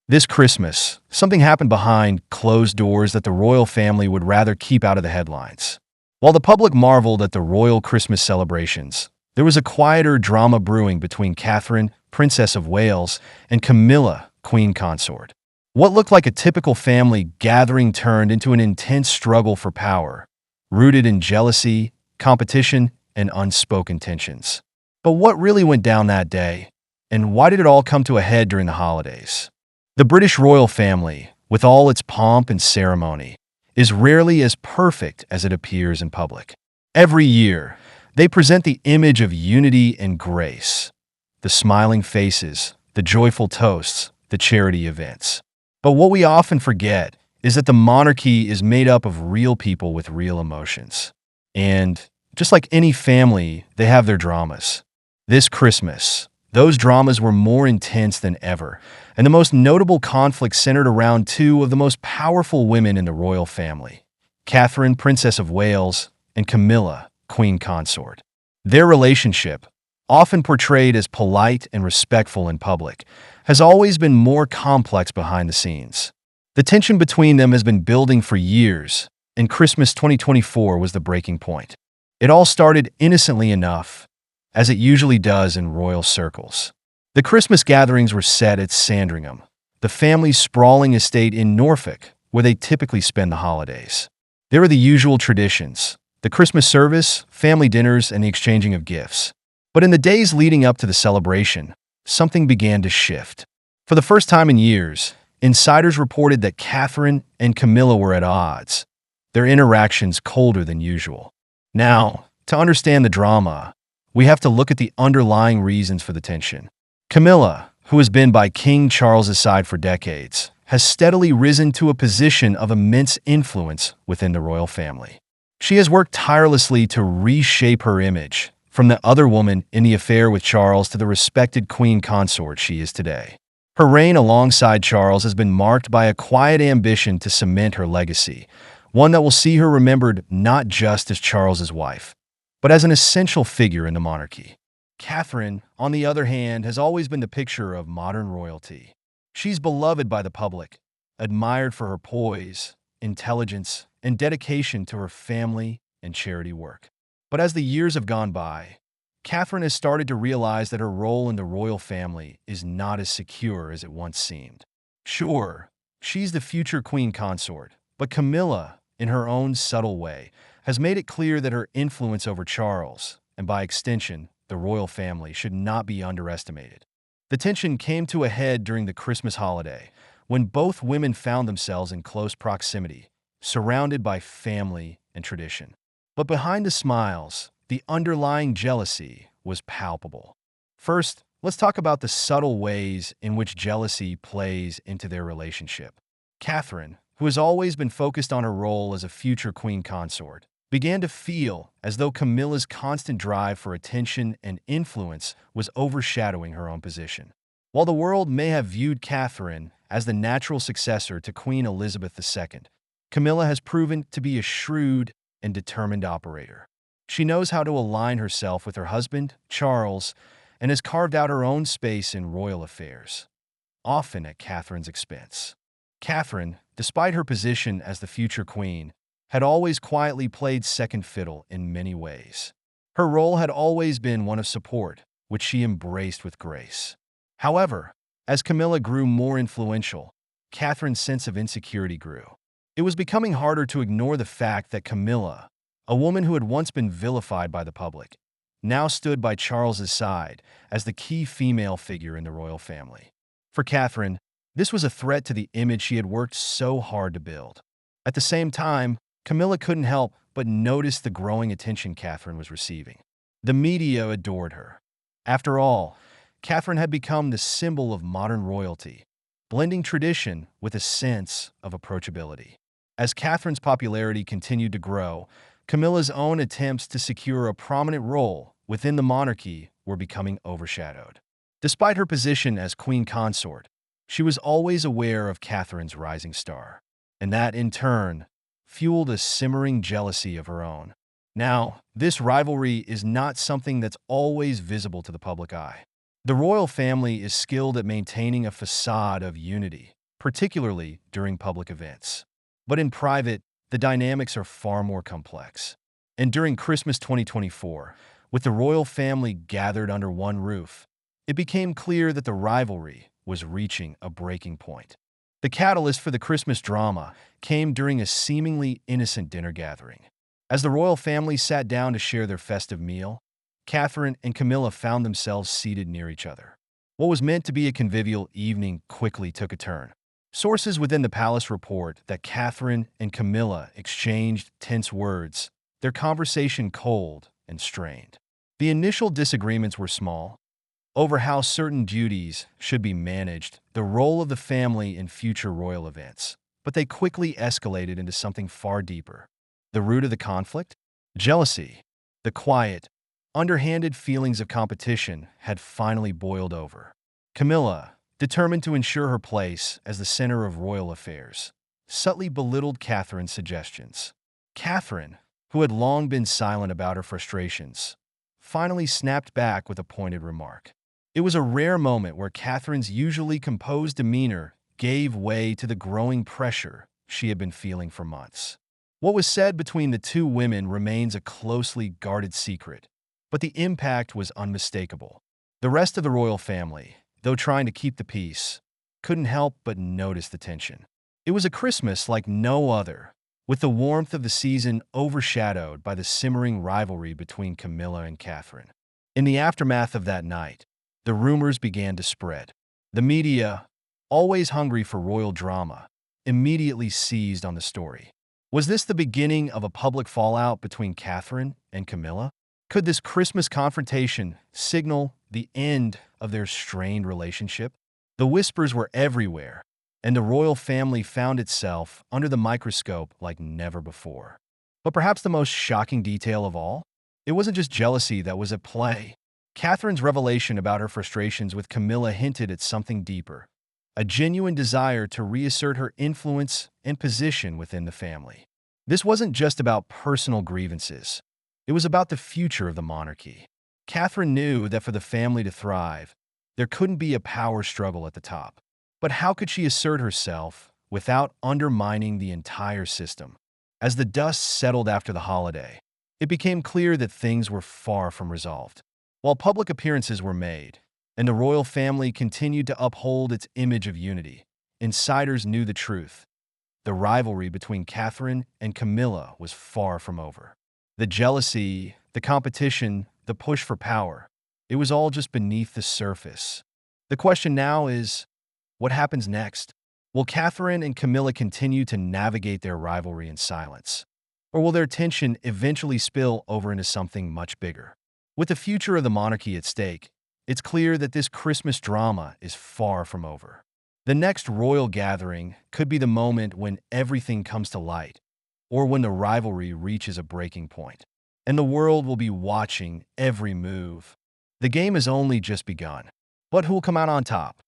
This Christmas, something happened behind closed doors that the royal family would rather keep out of the headlines. While the public marveled at the royal Christmas celebrations, there was a quieter drama brewing between Catherine, Princess of Wales, and Camilla, Queen Consort. What looked like a typical family gathering turned into an intense struggle for power, rooted in jealousy, competition, and unspoken tensions. But what really went down that day, and why did it all come to a head during the holidays? The British royal family, with all its pomp and ceremony, is rarely as perfect as it appears in public. Every year, they present the image of unity and grace, the smiling faces, the joyful toasts, the charity events. But what we often forget is that the monarchy is made up of real people with real emotions. And just like any family, they have their dramas. This Christmas, those dramas were more intense than ever, and the most notable conflict centered around two of the most powerful women in the royal family, Catherine, Princess of Wales, and Camilla, Queen Consort. Their relationship, often portrayed as polite and respectful in public, has always been more complex behind the scenes. The tension between them has been building for years, and Christmas 2024 was the breaking point. It all started innocently enough, as it usually does in royal circles. The Christmas gatherings were set at Sandringham, the family's sprawling estate in Norfolk, where they typically spend the holidays. There are the usual traditions: the Christmas service, family dinners, and the exchanging of gifts. But in the days leading up to the celebration, something began to shift. For the first time in years, insiders reported that Catherine and Camilla were at odds, their interactions colder than usual. Now, to understand the drama, we have to look at the underlying reasons for the tension. Camilla, who has been by King Charles's side for decades, has steadily risen to a position of immense influence within the royal family. She has worked tirelessly to reshape her image, from the other woman in the affair with Charles to the respected queen consort she is today. Her reign alongside Charles has been marked by a quiet ambition to cement her legacy, one that will see her remembered not just as Charles's wife, but as an essential figure in the monarchy. Catherine, on the other hand, has always been the picture of modern royalty. She's beloved by the public, admired for her poise, intelligence, and dedication to her family and charity work. But as the years have gone by, Catherine has started to realize that her role in the royal family is not as secure as it once seemed. Sure, she's the future queen consort, but Camilla, in her own subtle way, has made it clear that her influence over Charles, and by extension, the royal family, should not be underestimated. The tension came to a head during the Christmas holiday, when both women found themselves in close proximity, surrounded by family and tradition. But behind the smiles, the underlying jealousy was palpable. First, let's talk about the subtle ways in which jealousy plays into their relationship. Catherine, who has always been focused on her role as a future queen consort, began to feel as though Camilla's constant drive for attention and influence was overshadowing her own position. While the world may have viewed Catherine as the natural successor to Queen Elizabeth II, Camilla has proven to be a shrewd and determined operator. She knows how to align herself with her husband, Charles, and has carved out her own space in royal affairs, often at Catherine's expense. Catherine, despite her position as the future queen, had always quietly played second fiddle in many ways. Her role had always been one of support, which she embraced with grace. However, as Camilla grew more influential, Catherine's sense of insecurity grew. It was becoming harder to ignore the fact that Camilla, a woman who had once been vilified by the public, now stood by Charles's side as the key female figure in the royal family. For Catherine, this was a threat to the image she had worked so hard to build. At the same time, Camilla couldn't help but notice the growing attention Catherine was receiving. The media adored her. After all, Catherine had become the symbol of modern royalty, blending tradition with a sense of approachability. As Catherine's popularity continued to grow, Camilla's own attempts to secure a prominent role within the monarchy were becoming overshadowed. Despite her position as queen consort, she was always aware of Catherine's rising star, and that, in turn, fueled a simmering jealousy of her own. Now, this rivalry is not something that's always visible to the public eye. The royal family is skilled at maintaining a facade of unity, particularly during public events. But in private, the dynamics are far more complex. And during Christmas 2024, with the royal family gathered under one roof, it became clear that the rivalry was reaching a breaking point. The catalyst for the Christmas drama came during a seemingly innocent dinner gathering. As the royal family sat down to share their festive meal, Catherine and Camilla found themselves seated near each other. What was meant to be a convivial evening quickly took a turn. Sources within the palace report that Catherine and Camilla exchanged tense words, their conversation cold and strained. The initial disagreements were small, over how certain duties should be managed, the role of the family in future royal events. But they quickly escalated into something far deeper. The root of the conflict? Jealousy. The quiet, underhanded feelings of competition had finally boiled over. Camilla, determined to ensure her place as the center of royal affairs, subtly belittled Catherine's suggestions. Catherine, who had long been silent about her frustrations, finally snapped back with a pointed remark. It was a rare moment where Catherine's usually composed demeanor gave way to the growing pressure she had been feeling for months. What was said between the two women remains a closely guarded secret, but the impact was unmistakable. The rest of the royal family, though trying to keep the peace, couldn't help but notice the tension. It was a Christmas like no other, with the warmth of the season overshadowed by the simmering rivalry between Camilla and Catherine. In the aftermath of that night, the rumors began to spread. The media, always hungry for royal drama, immediately seized on the story. Was this the beginning of a public fallout between Catherine and Camilla? Could this Christmas confrontation signal the end of their strained relationship? The whispers were everywhere, and the royal family found itself under the microscope like never before. But perhaps the most shocking detail of all? It wasn't just jealousy that was at play. Catherine's revelation about her frustrations with Camilla hinted at something deeper, a genuine desire to reassert her influence and position within the family. This wasn't just about personal grievances. It was about the future of the monarchy. Catherine knew that for the family to thrive, there couldn't be a power struggle at the top. But how could she assert herself without undermining the entire system? As the dust settled after the holiday, it became clear that things were far from resolved. While public appearances were made, and the royal family continued to uphold its image of unity, insiders knew the truth. The rivalry between Catherine and Camilla was far from over. The jealousy, the competition, the push for power, it was all just beneath the surface. The question now is, what happens next? Will Catherine and Camilla continue to navigate their rivalry in silence? Or will their tension eventually spill over into something much bigger? With the future of the monarchy at stake, it's clear that this Christmas drama is far from over. The next royal gathering could be the moment when everything comes to light, or when the rivalry reaches a breaking point, and the world will be watching every move. The game has only just begun. But who will come out on top?